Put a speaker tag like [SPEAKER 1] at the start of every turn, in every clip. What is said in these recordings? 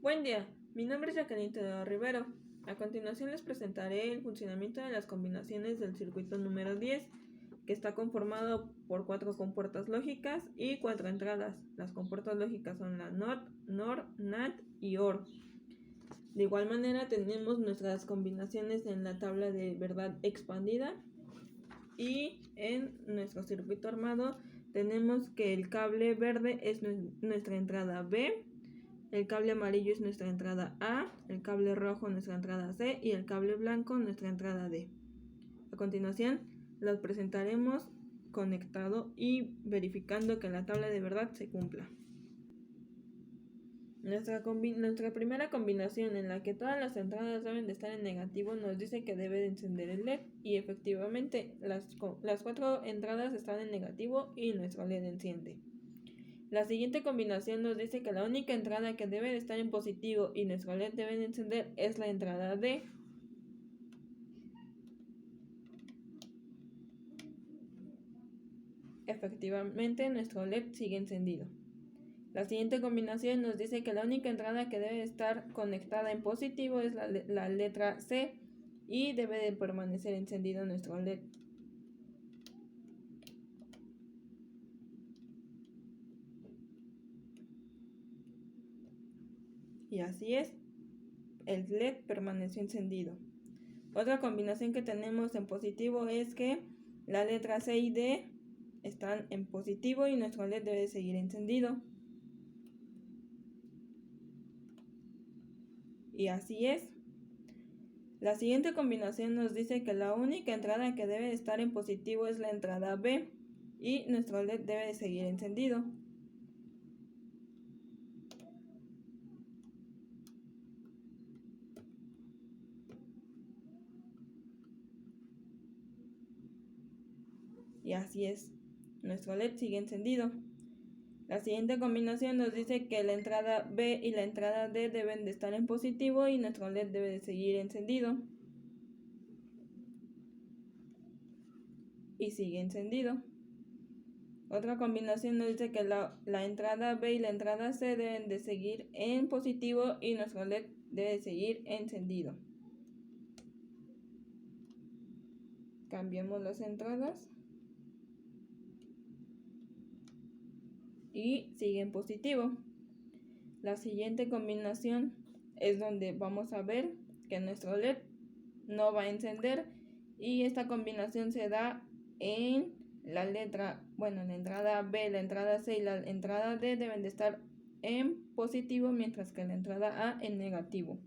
[SPEAKER 1] Buen día, mi nombre es Jacqueline Teodoro Rivero. A continuación les presentaré el funcionamiento de las combinaciones del circuito número 10, que está conformado por 4 compuertas lógicas y 4 entradas. Las compuertas lógicas son la NOT, NOR, NAND y OR. De igual manera tenemos nuestras combinaciones en la tabla de verdad expandida, y en nuestro circuito armado tenemos que el cable verde es nuestra entrada B, el cable amarillo es nuestra entrada A, el cable rojo nuestra entrada C y el cable blanco nuestra entrada D. A continuación los presentaremos conectado y verificando que la tabla de verdad se cumpla. Nuestra primera combinación, en la que todas las entradas deben de estar en negativo, nos dice que debe de encender el LED, y efectivamente las 4 entradas están en negativo y nuestro LED enciende. La siguiente combinación nos dice que la única entrada que debe de estar en positivo y nuestro LED debe de encender es la entrada D. Efectivamente, nuestro LED sigue encendido. La siguiente combinación nos dice que la única entrada que debe estar conectada en positivo es la letra C y debe de permanecer encendido nuestro LED. Y así es, el LED permaneció encendido. Otra combinación que tenemos en positivo es que la letra C y D están en positivo y nuestro LED debe seguir encendido. Y así es. La siguiente combinación nos dice que la única entrada que debe estar en positivo es la entrada B y nuestro LED debe de seguir encendido. Y así es, nuestro LED sigue encendido. La siguiente combinación nos dice que la entrada B y la entrada D deben de estar en positivo y nuestro LED debe de seguir encendido. Y sigue encendido. Otra combinación nos dice que la entrada B y la entrada C deben de seguir en positivo y nuestro LED debe de seguir encendido. Cambiamos las entradas y sigue en positivo. La siguiente combinación es donde vamos a ver que nuestro LED no va a encender, y esta combinación se da en la entrada B, la entrada C y la entrada D deben de estar en positivo, mientras que la entrada A en negativo.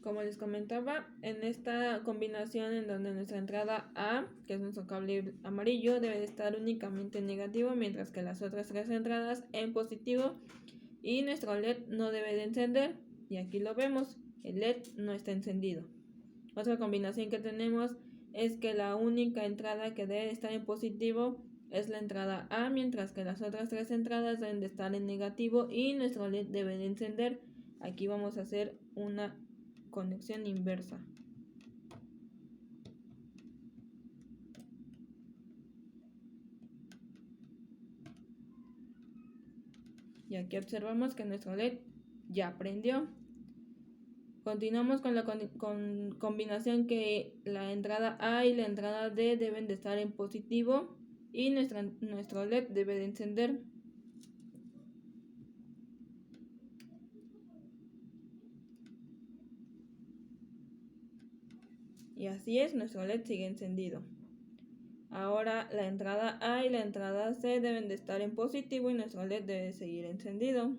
[SPEAKER 1] Como les comentaba, en esta combinación en donde nuestra entrada A, que es nuestro cable amarillo, debe de estar únicamente en negativo, mientras que las otras 3 entradas en positivo, y nuestro LED no debe de encender, y aquí lo vemos, el LED no está encendido. Otra combinación que tenemos es que la única entrada que debe de estar en positivo es la entrada A, mientras que las otras 3 entradas deben de estar en negativo y nuestro LED debe de encender. Aquí vamos a hacer una conexión inversa. Y aquí observamos que nuestro LED ya prendió. Continuamos con la combinación que la entrada A y la entrada D deben de estar en positivo y nuestro LED debe de encender. Y así es, nuestro LED sigue encendido. Ahora la entrada A y la entrada C deben de estar en positivo y nuestro LED debe de seguir encendido.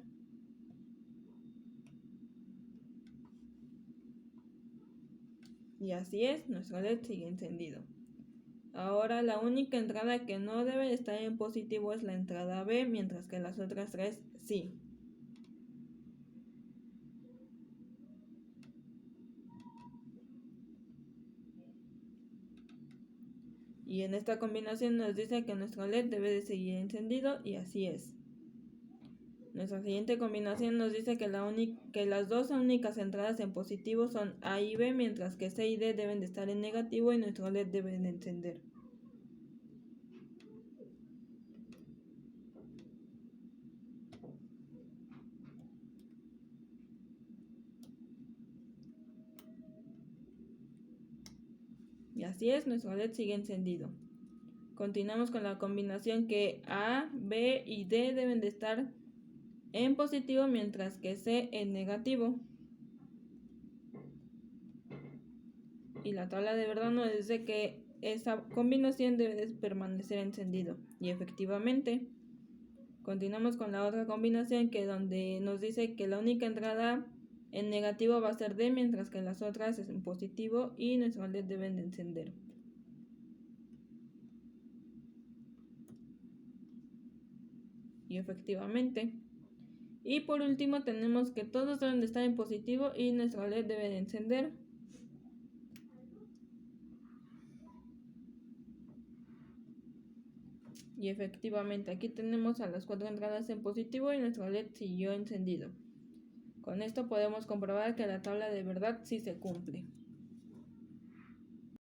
[SPEAKER 1] Y así es, nuestro LED sigue encendido. Ahora la única entrada que no debe estar en positivo es la entrada B, mientras que las otras tres sí. Y en esta combinación nos dice que nuestro LED debe de seguir encendido y así es. Nuestra siguiente combinación nos dice que las dos únicas entradas en positivo son A y B, mientras que C y D deben de estar en negativo y nuestro LED debe de encender. Y así es, nuestro LED sigue encendido. Continuamos con la combinación que A, B y D deben de estar en positivo, mientras que C en negativo. Y la tabla de verdad nos dice que esa combinación debe de permanecer encendido. Y efectivamente, continuamos con la otra combinación que donde nos dice que la única entrada en negativo va a ser D, mientras que las otras es en positivo y nuestros LED deben de encender. Y efectivamente. Y por último tenemos que todos deben de estar en positivo y nuestro LED debe de encender. Y efectivamente aquí tenemos a las 4 entradas en positivo y nuestro LED siguió encendido. Con esto podemos comprobar que la tabla de verdad sí se cumple.